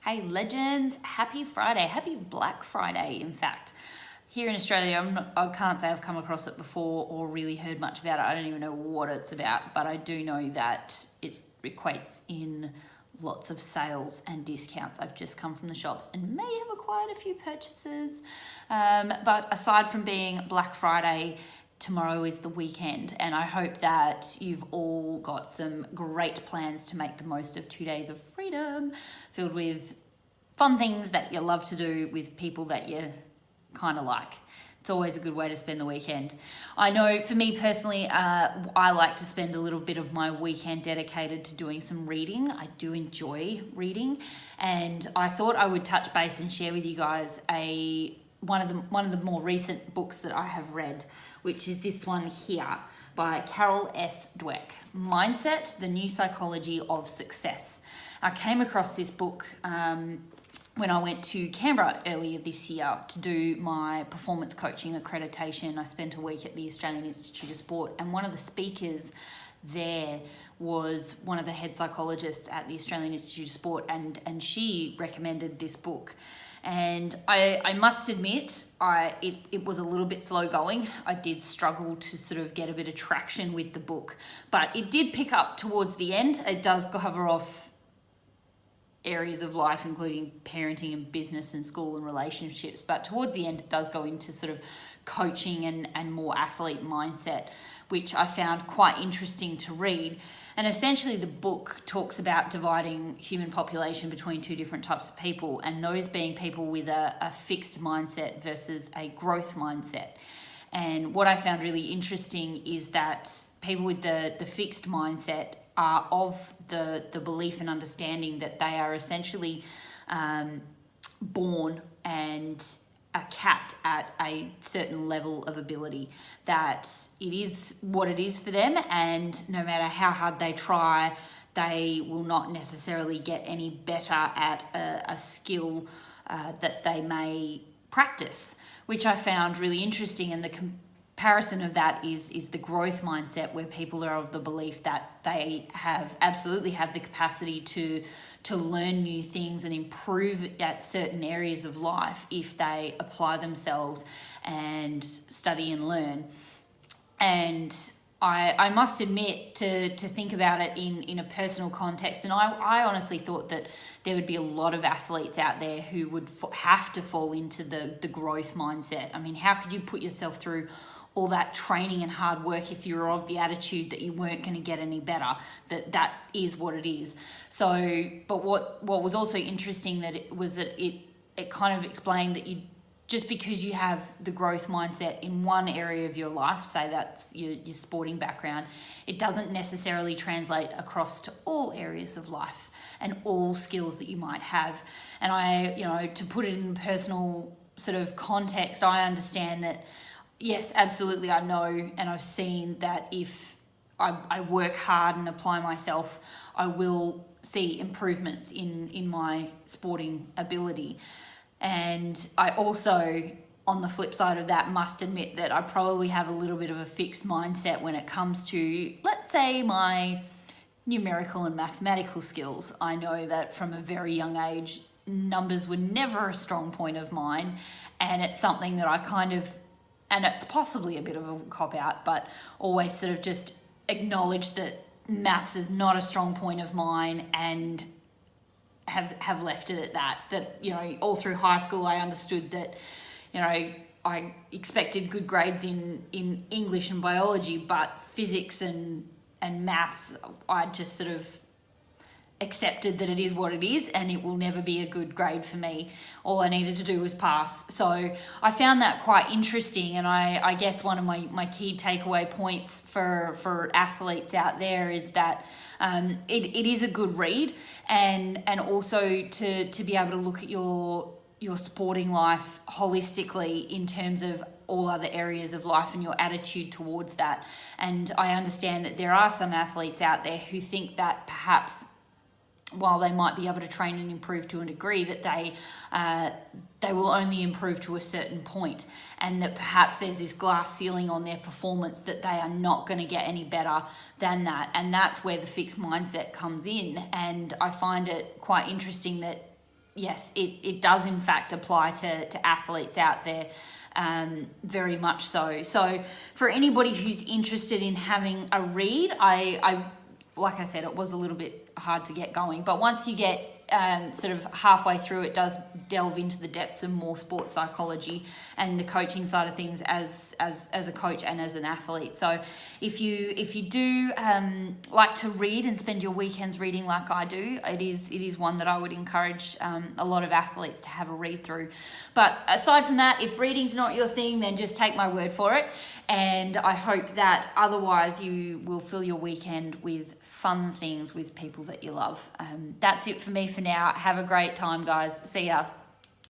Hey legends, happy Friday, happy Black Friday in fact. Here in Australia, I can't say I've come across it before or really heard much about it. I don't even know what it's about, but I do know that it equates in lots of sales and discounts. I've just come from the shops and may have acquired a few purchases. But aside from being Black Friday, tomorrow is the weekend, and I hope that you've all got some great plans to make the most of 2 days of freedom, filled with fun things that you love to do with people that you kind of like. It's always a good way to spend the weekend. I know for me personally, I like to spend a little bit of my weekend dedicated to doing some reading. I do enjoy reading, and I thought I would touch base and share with you guys one of the more recent books that I have read, which is this one here by Carol S. Dweck, Mindset, the New Psychology of Success. I came across this book when I went to Canberra earlier this year to do my performance coaching accreditation. I spent a week at the Australian Institute of Sport, and one of the speakers there was one of the head psychologists at the Australian Institute of Sport, and she recommended this book. And I must admit, it was a little bit slow going. I did struggle to sort of get a bit of traction with the book, but it did pick up towards the end. It does cover off areas of life, including parenting and business and school and relationships, but towards the end it does go into sort of coaching and more athlete mindset, which I found quite interesting to read. And essentially the book talks about dividing human population between two different types of people, and those being people with a fixed mindset versus a growth mindset. And what I found really interesting is that people with the fixed mindset are of the belief and understanding that they are essentially born and are capped at a certain level of ability, that it is what it is for them, and no matter how hard they try, they will not necessarily get any better at a skill that they may practice, which I found really interesting. And the comparison of that is the growth mindset, where people are of the belief that they absolutely have the capacity to learn new things and improve at certain areas of life if they apply themselves and study and learn. And I must admit, to think about it in a personal context, and I honestly thought that there would be a lot of athletes out there who would have to fall into the growth mindset. I mean, how could you put yourself through all that training and hard work if you're of the attitude that you weren't going to get any better, that is what it is. So, but what was also interesting that it kind of explained that just because you have the growth mindset in one area of your life, say that's your sporting background, it doesn't necessarily translate across to all areas of life and all skills that you might have. And to put it in personal sort of context, I understand that, yes, absolutely, I know and I've seen that if I work hard and apply myself, I will see improvements in my sporting ability. And I also, on the flip side of that, must admit that I probably have a little bit of a fixed mindset when it comes to, let's say, my numerical and mathematical skills. I know that from a very young age, numbers were never a strong point of mine, and it's something that I kind of, and it's possibly a bit of a cop-out, but always sort of just acknowledge that maths is not a strong point of mine, and have left it at that, all through high school I understood that, I expected good grades in English and biology, but physics and maths, I just sort of accepted that it is what it is and it will never be a good grade for me. All I needed to do was pass. So I found that quite interesting, and I guess one of my key takeaway points for athletes out there is that it is a good read, and also to be able to look at your sporting life holistically in terms of all other areas of life and your attitude towards that. And I understand that there are some athletes out there who think that perhaps while they might be able to train and improve to a degree, that they will only improve to a certain point, and that perhaps there's this glass ceiling on their performance that they are not going to get any better than that. And that's where the fixed mindset comes in. And I find it quite interesting that yes, it does in fact apply to athletes out there. Very much so. So for anybody who's interested in having a read, I like I said, it was a little bit hard to get going, but once you get sort of halfway through, it does delve into the depths of more sports psychology and the coaching side of things as a coach and as an athlete. So if you do like to read and spend your weekends reading like I do, it is one that I would encourage a lot of athletes to have a read through. But aside from that, if reading's not your thing, then just take my word for it. And I hope that otherwise you will fill your weekend with fun things with people that you love. That's it for me for now. Have a great time, guys. See ya.